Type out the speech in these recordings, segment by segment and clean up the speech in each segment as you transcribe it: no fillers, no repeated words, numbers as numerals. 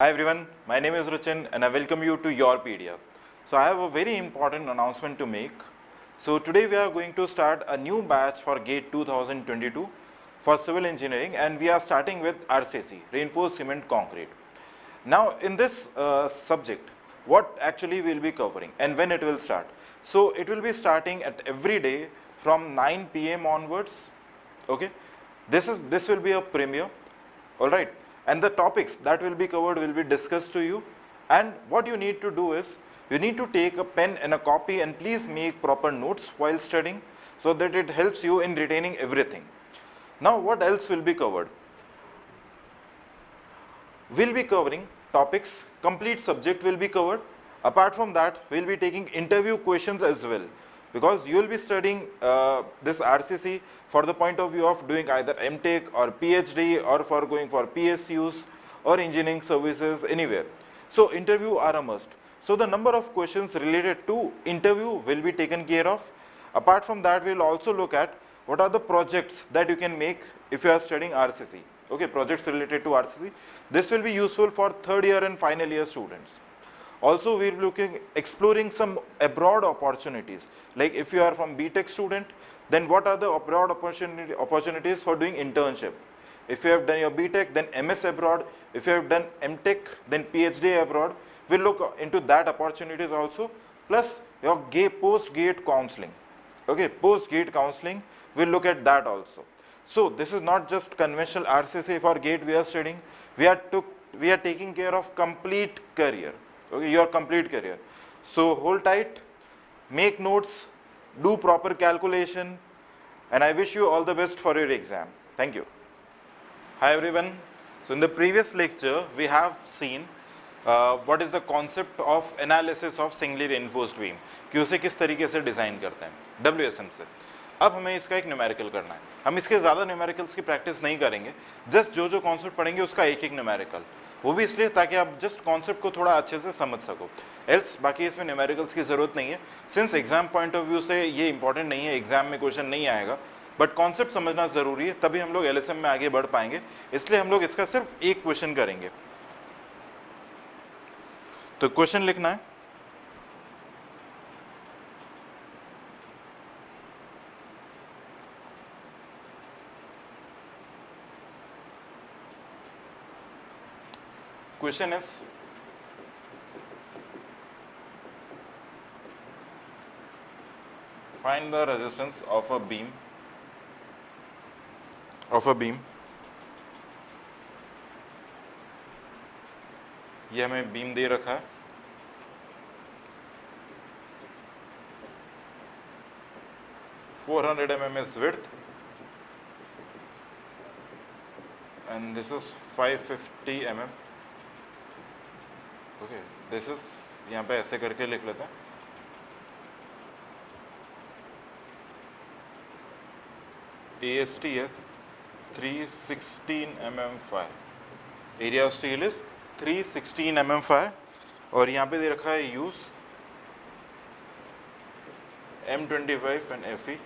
Hi everyone, my name is Ruchin and I welcome you to your PDF. So I have a very important announcement to make. So today we are going to start a new batch for GATE 2022 for civil engineering, and we are starting with RCC, reinforced cement concrete. Now in this subject, what actually we will be covering and when it will start. So it will be starting at every day from 9 p.m. onwards. Okay, this will be a premiere. All right, and the topics that will be covered will be discussed to you, and what you need to do is you need to take a pen and a copy and please make proper notes while studying so that it helps you in retaining everything. Now what else will be covered? We'll be covering topics, complete subject will be covered. Apart from that, we'll be taking interview questions as well, because you will be studying this RCC for the point of view of doing either MTech or PhD or for going for PSUs or engineering services anywhere. So interview are a must. So the number of questions related to interview will be taken care of. Apart from that, we'll also look at what are the projects that you can make if you are studying RCC. Okay, projects related to RCC. This will be useful for third year and final year students. Also, we are exploring some abroad opportunities. Like if you are from BTech student, then what are the abroad opportunities for doing internship? If you have done your BTech, then MS abroad. If you have done MTech, then PhD abroad. We'll look into that opportunities also. Plus your post-GATE counseling. Okay, post-GATE counseling, we'll look at that also. So this is not just conventional RCC for GATE we are studying. We are taking care of complete career. Okay, your complete career. So hold tight, make notes, do proper calculation, and I wish you all the best for your exam. Thank you. Hi everyone. So in the previous lecture, we have seen what is the concept of analysis of singly reinforced beam, कि उसे किस तरीके से design करते हैं WSM से. अब हमें इसका एक न्यूमेरिकल करना है. हम इसके ज़्यादा न्यूमेरिकल्स की प्रैक्टिस नहीं करेंगे, जस्ट जो कॉन्सेप्ट पढ़ेंगे उसका एक न्यूमेरिकल, वो भी इसलिए ताकि आप जस्ट कॉन्सेप्ट को थोड़ा अच्छे से समझ सको. एल्स बाकी इसमें न्यूमेरिकल्स की ज़रूरत नहीं है, since exam point of view से ये इंपॉर्टेंट नहीं है, एग्जाम में क्वेश्चन नहीं आएगा, बट कॉन्सेप्ट समझना ज़रूरी है, तभी हम लोग LSM में आगे बढ़ पाएंगे. इसलिए हम लोग इसका सिर्फ एक क्वेश्चन करेंगे. तो क्वेश्चन लिखना है. Question is, find the resistance of a beam ये हमें बीम दे रखा है. (400 mm is width and this is 550 mm. Okay, this is, यहाँ पे ऐसे करके लिख लेते हैं. AST है 316 mm5, area of steel is 316 mm5, और यहाँ पे दे रखा है use M25 and FE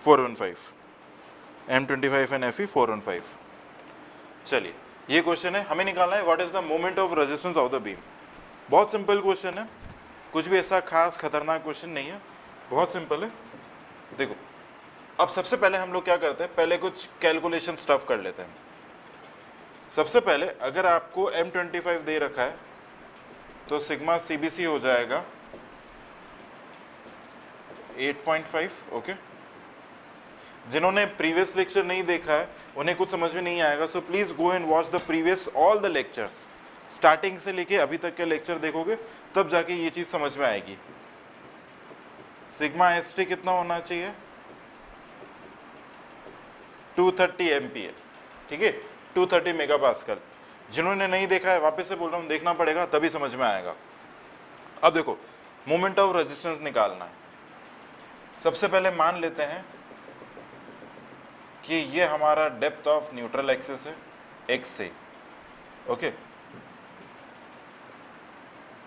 415, M25 and FE 415. चलिए, ये क्वेश्चन है, हमें निकालना है what is the moment of resistance of the beam. बहुत सिंपल क्वेश्चन है, कुछ भी ऐसा खास खतरनाक क्वेश्चन नहीं है, बहुत सिंपल है. देखो, अब सबसे पहले हम लोग क्या करते हैं, पहले कुछ कैलकुलेशन स्टफ कर लेते हैं. सबसे पहले अगर आपको M25 दे रखा है तो सिग्मा CBC हो जाएगा 8.5. ओके, जिन्होंने प्रीवियस लेक्चर नहीं देखा है उन्हें कुछ समझ में नहीं आएगा, so please go and watch the previous all the lectures. Starting से लेके अभी तक के लेक्चर देखोगे तब जाके ये चीज समझ में आएगी. सिग्मा ST कितना होना चाहिए, 230 MPa. ठीक है, 230 मेगापास्कल. जिन्होंने नहीं देखा है वापस से बोल रहा हूँ, देखना पड़ेगा तभी समझ में आएगा. अब देखो, मोमेंट ऑफ रेजिस्टेंस निकालना है. सबसे पहले मान लेते हैं कि ये हमारा डेप्थ ऑफ न्यूट्रल एक्सिस है x से. ओके,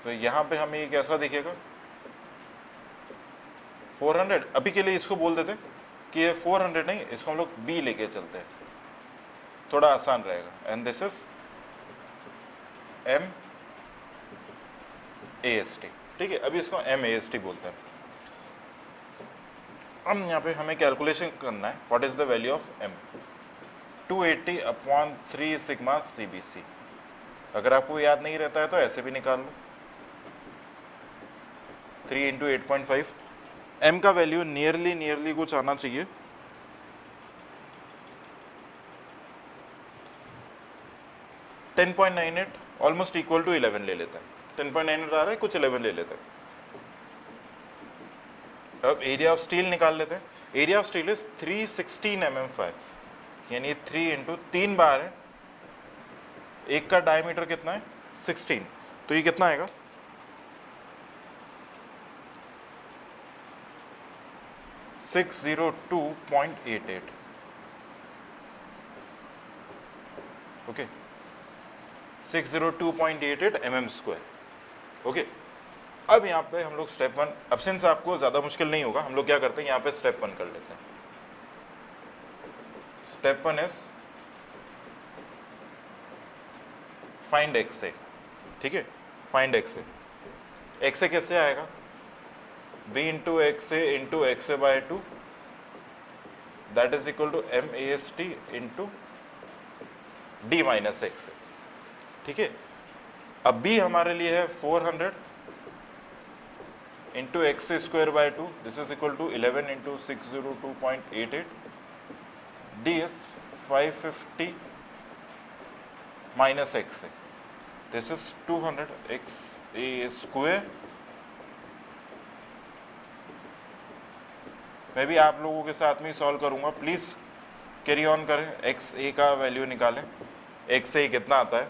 तो यहाँ पे हमें ये कैसा दिखेगा, 400. अभी के लिए इसको बोल देते कि ये 400 नहीं, इसको हम लोग b लेके चलते हैं, थोड़ा आसान रहेगा. And this is M A S T, ठीक है, अभी इसको एम ए एस टी बोलते हैं। अब यहाँ पे हमें कैलकुलेशन करना है what is the value of M, 280/3 sigma C B C. अगर आपको याद नहीं रहता है तो ऐसे भी निकाल लो, 3 इंटू 8.5। एम का वैल्यू नियरली कुछ आना चाहिए 10.98, ऑलमोस्ट इक्वल टू 11 ले लेते हैं। 10.98 आ रहा है, कुछ 11 ले लेते हैं। अब एरिया ऑफ स्टील निकाल लेते हैं। Area of steel is 316 mm5, यानी 3 इंटू 3 बार है, एक का डायमीटर कितना है 16, तो ये कितना आएगा 602.88, ओके 602.88 mm², ओके। अब यहाँ पे हम लोग स्टेप 1, अब सिंस आपको ज़्यादा मुश्किल नहीं होगा, हम लोग क्या करते हैं यहाँ पे स्टेप 1 कर लेते हैं। Step 1 is find X A, ठीक है, find X A. X A कैसे आएगा, b into X A by 2 that is equal to M A S T into D minus X A, ठीक है। अब b हमारे लिए है 400 into X square by 2, this is equal to 11 into 602.88, D is 550 minus X A, this is 200 X A square. मैं भी आप लोगों के साथ में सॉल्व करूंगा, प्लीज कैरी ऑन करें, एक्स ए का वैल्यू निकालें। एक्स ए कितना आता है,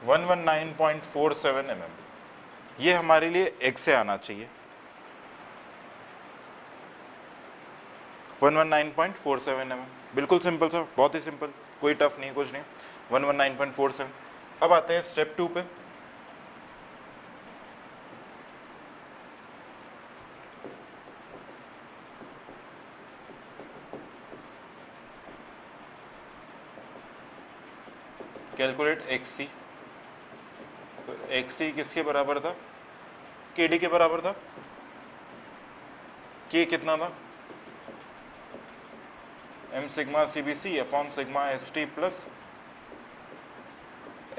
वन 119.47 mm, ये हमारे लिए एक्स से आना चाहिए। 119.47 mm, बिल्कुल सिंपल सा, बहुत ही सिंपल, कोई टफ नहीं, कुछ नहीं। 119.47। अब आते हैं स्टेप 2 पे। कैलकुलेट एक्स सी। तो एक्स सी किसके बराबर था, के डी के बराबर था। के कितना था, M sigma C B C upon sigma S T plus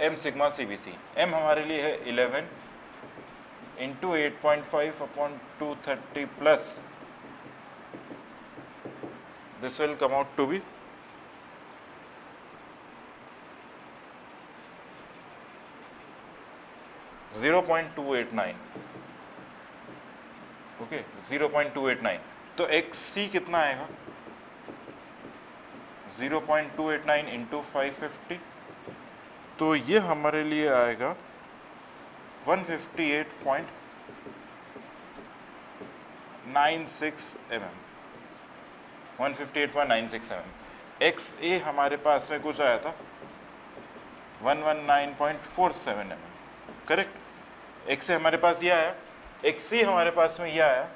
M sigma C B C. M हमारे लिए है 11 into 8.5 upon 230 plus this will come out to be 0.289, okay 0.289। तो एक्स सी कितना आएगा 0.289 इंटू 550, तो ये हमारे लिए आएगा 158.96 mm, 158.96 mm। एक्स ए हमारे पास में कुछ आया था 119.47 mm, करेक्ट। एक्स ए हमारे पास ये आया, एक्स सी हमारे पास में ये आया।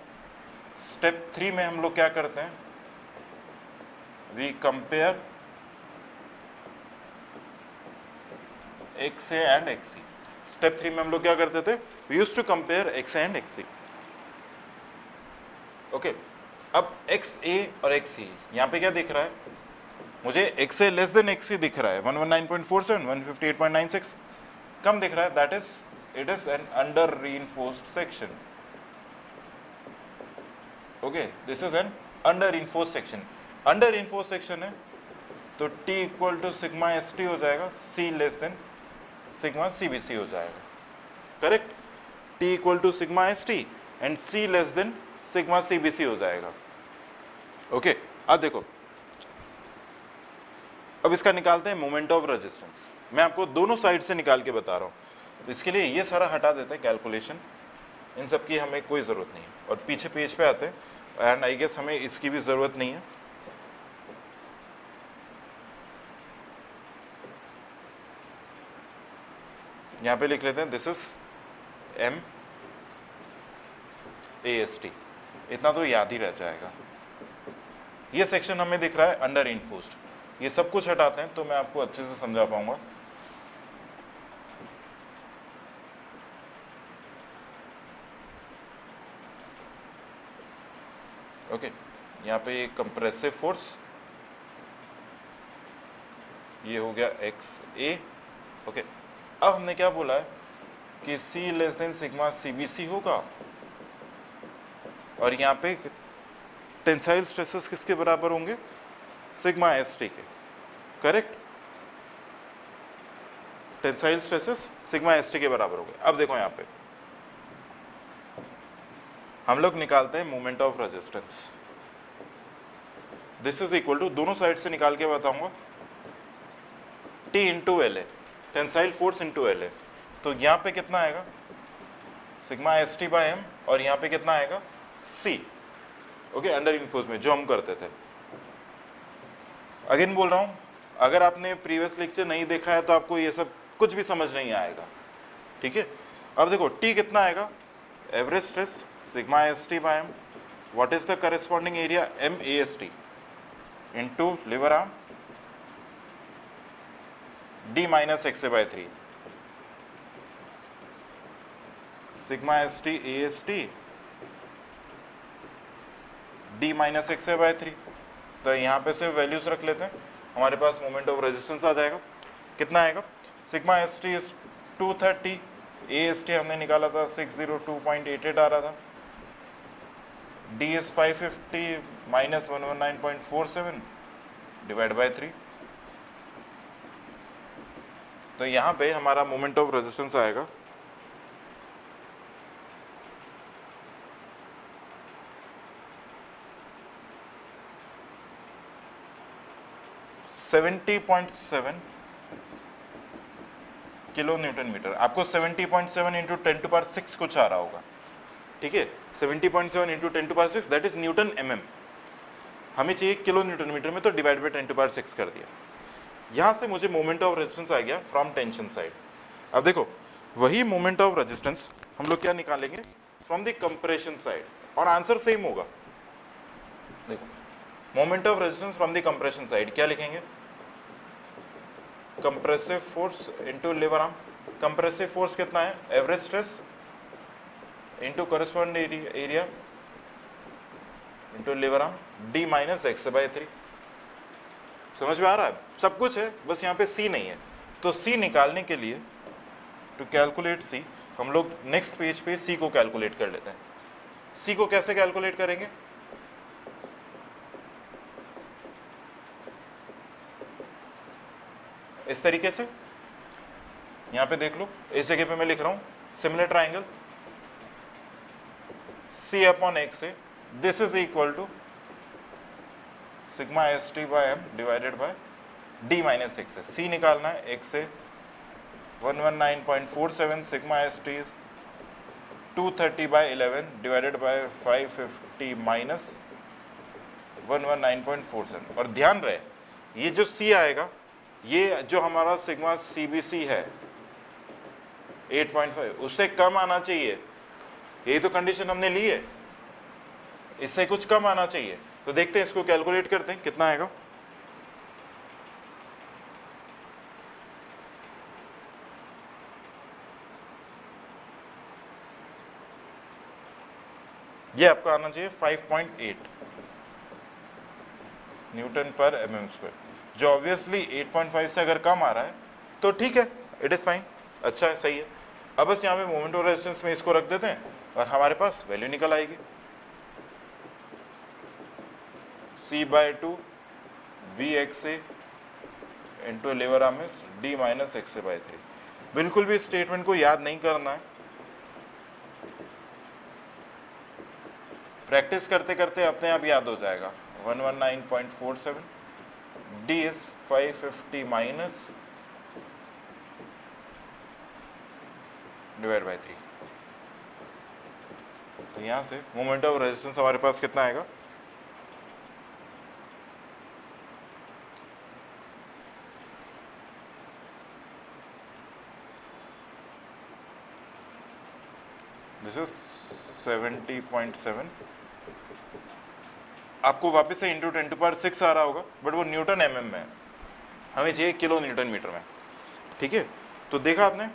स्टेप 3 में हम लोग क्या करते हैं, we compare X A and X C. Step 3 में हम लोग क्या करते थे, we used to compare X A and X C, okay. अब एक्स ए और एक्स सी, यहाँ पे क्या दिख रहा है मुझे, एक्स ए लेस देन एक्स सी दिख रहा है 119.47, 158.96 कम दिख रहा है, that is it is an under reinforced section, okay, this is an under reinforced section। under reinforced section है तो T equal to sigma S T हो जाएगा, C less than sigma C B C हो जाएगा, correct. T equal to sigma S T and C less than sigma C B C हो जाएगा, okay. अब देखो, अब इसका निकालते हैं मोमेंट ऑफ रेजिस्टेंस। मैं आपको दोनों साइड से निकाल के बता रहा हूँ, तो इसके लिए ये सारा हटा देते हैं कैलकुलेशन, इन सब की हमें कोई ज़रूरत नहीं है। और पीछे पेज पे आते हैं, एंड आई गेस हमें इसकी भी ज़रूरत नहीं है। यहाँ पे लिख लेते हैं दिस इज MAST, इतना तो याद ही रह जाएगा। ये सेक्शन हमें दिख रहा है अंडर इन्फोर्स्ड, ये सब कुछ हटाते हैं तो मैं आपको अच्छे से समझा पाऊंगा। ओके, यहाँ पे ये कंप्रेसिव फोर्स, ये हो गया XA। ओके, अब हमने क्या बोला है कि C less than sigma CBC होगा, और यहाँ पे टेंसाइल स्ट्रेसेस किसके बराबर होंगे? सिग्मा ST के, correct? Tensile stresses sigma ST के बराबर होंगे। अब देखो यहाँ पे हम लोग निकालते हैं moment of resistance. This is equal to, दोनों साइड से निकाल के बताऊंगा, T into LA, tensile force into LA। तो यहाँ पे कितना आएगा? सिग्मा ST बाय M, और यहाँ पे कितना आएगा? C। ओके, अंडर इन्फोर्स में जो हम करते थे। अगेन बोल रहा हूँ, अगर आपने प्रीवियस लेक्चर नहीं देखा है तो आपको ये सब कुछ भी समझ नहीं आएगा, ठीक है? अब देखो T कितना आएगा? Average stress sigma ST by M, what is the corresponding area? MAST into lever arm D minus XA by 3, sigma ST AST D minus XA by 3। तो यहाँ पे से वैल्यूज रख लेते हैं, हमारे पास मोमेंट ऑफ रेजिस्टेंस आ जाएगा। कितना आएगा? सिग्मा ST इज 230, AST हमने निकाला था 602.88 आ रहा था, D is 550 minus 119.47 divide by 3। तो यहाँ पे हमारा मोमेंट ऑफ रेजिस्टेंस आएगा 70.7 किलो न्यूटन मीटर। आपको 70.7 इंटू 10⁶ कुछ आ रहा होगा, ठीक है? 70.7 into 10⁶, that is Newton mm। हमें चाहिए किलो न्यूटन मीटर में, तो डिवाइड बाई 10⁶ कर दिया। यहाँ से मुझे मोमेंट ऑफ रेजिस्टेंस आ गया फ्रॉम टेंशन साइड। अब देखो, वही मोमेंट ऑफ रेजिस्टेंस हम लोग क्या निकालेंगे? फ्रॉम द कंप्रेशन साइड, और आंसर सेम होगा। देखो, moment of resistance from the compression side क्या लिखेंगे? Compressive force into lever arm. Compressive force कितना है? Average stress into corresponding area into lever arm D minus XA by 3। समझ में आ रहा है? सब कुछ है, बस यहाँ पे C नहीं है। तो C निकालने के लिए, टू कैलकुलेट C, हम लोग नेक्स्ट पेज पे C को कैलकुलेट कर लेते हैं। C को कैसे कैलकुलेट करेंगे? इस तरीके से, यहाँ पे देख लो, इस जगह पे मैं लिख रहा हूँ similar triangle C upon XA, this is equal to sigma ST by M divided by D minus XA। C निकालना है, XA 119.47, सिग्मा ST is 230 by 11 divided by 550 minus 119.47। और ध्यान रहे, ये जो C आएगा, ये जो हमारा सिग्मा CBC है 8.5, उससे कम आना चाहिए। यही तो कंडीशन हमने ली है, इससे कुछ कम आना चाहिए। तो देखते हैं, इसको कैलकुलेट करते हैं, कितना आएगा? ये आपको आना चाहिए 5.8 न्यूटन पर mm स्क्वायर, जो ऑब्वियसली 8.5 से अगर कम आ रहा है तो ठीक है, इट इज फाइन, अच्छा है, सही है। अब बस यहाँ पे मोमेंट ऑफ रेजिस्टेंस में इसको रख देते हैं और हमारे पास वैल्यू निकल आएगी। C/2 VXA into lever arm is D minus XA by 3। बिल्कुल भी स्टेटमेंट को याद नहीं करना है, प्रैक्टिस करते करते अपने आप याद हो जाएगा। 119.47, D is 550 minus divide by 3। तो यहाँ से मोमेंट ऑफ रेजिस्टेंस हमारे पास कितना आएगा, दिस इज 70.7। आपको वापस से इंटू 10⁶ आ रहा होगा, बट वो न्यूटन mm में है, हमें चाहिए किलो न्यूटन मीटर में। ठीक है, तो देखा आपने,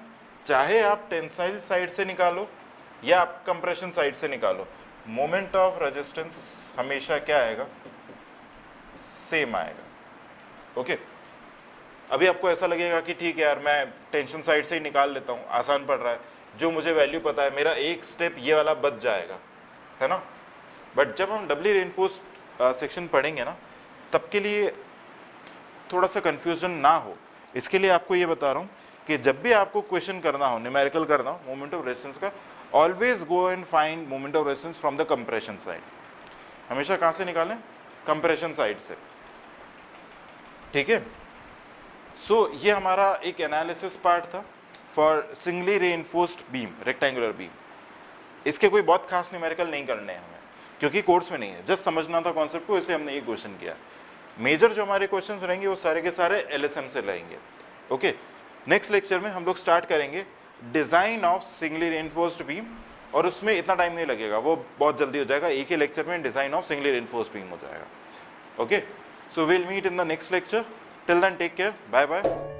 चाहे आप टेंसाइल साइड से निकालो या आप कंप्रेशन साइड से निकालो, मोमेंट ऑफ रेजिस्टेंस हमेशा क्या आएगा, सेम आएगा। ओके, अभी आपको ऐसा लगेगा कि ठीक है यार मैं टेंशन साइड से ही निकाल लेता हूँ, आसान पड़ रहा है, जो मुझे वैल्यू पता है, मेरा एक स्टेप ये वाला बच जाएगा, है ना। बट जब हम डबली रेनफोर्स्ड सेक्शन पढ़ेंगे ना, तब के लिए थोड़ा सा कंफ्यूजन ना हो, इसके लिए आपको ये बता रहा हूँ कि जब भी आपको क्वेश्चन करना हो, न्यूमेरिकल करना हो मोमेंट ऑफ रेजिस्टेंस का, always go and find moment of resistance from the compression side. हमेशा कहाँ से निकालें, कंप्रेशन साइड से। ठीक है, सो ये हमारा एक एनालिसिस पार्ट था for singly reinforced beam, rectangular beam. इसके कोई बहुत खास न्यूमेरिकल नहीं करने हैं हमें, क्योंकि कोर्स में नहीं है, जस्ट समझना था कॉन्सेप्ट को, इसलिए हमने ये क्वेश्चन किया। मेजर जो हमारे क्वेश्चंस रहेंगे वो सारे के सारे एलएसएम से रहेंगे। ओके, नेक्स्ट लेक्चर में हम लोग स्टार्ट करेंगे design of singly reinforced beam, और उसमें इतना टाइम नहीं लगेगा, वो बहुत जल्दी हो जाएगा, एक ही लेक्चर में design of singly reinforced beam हो जाएगा। Okay, so will meet in the next lecture, till then take care, bye bye.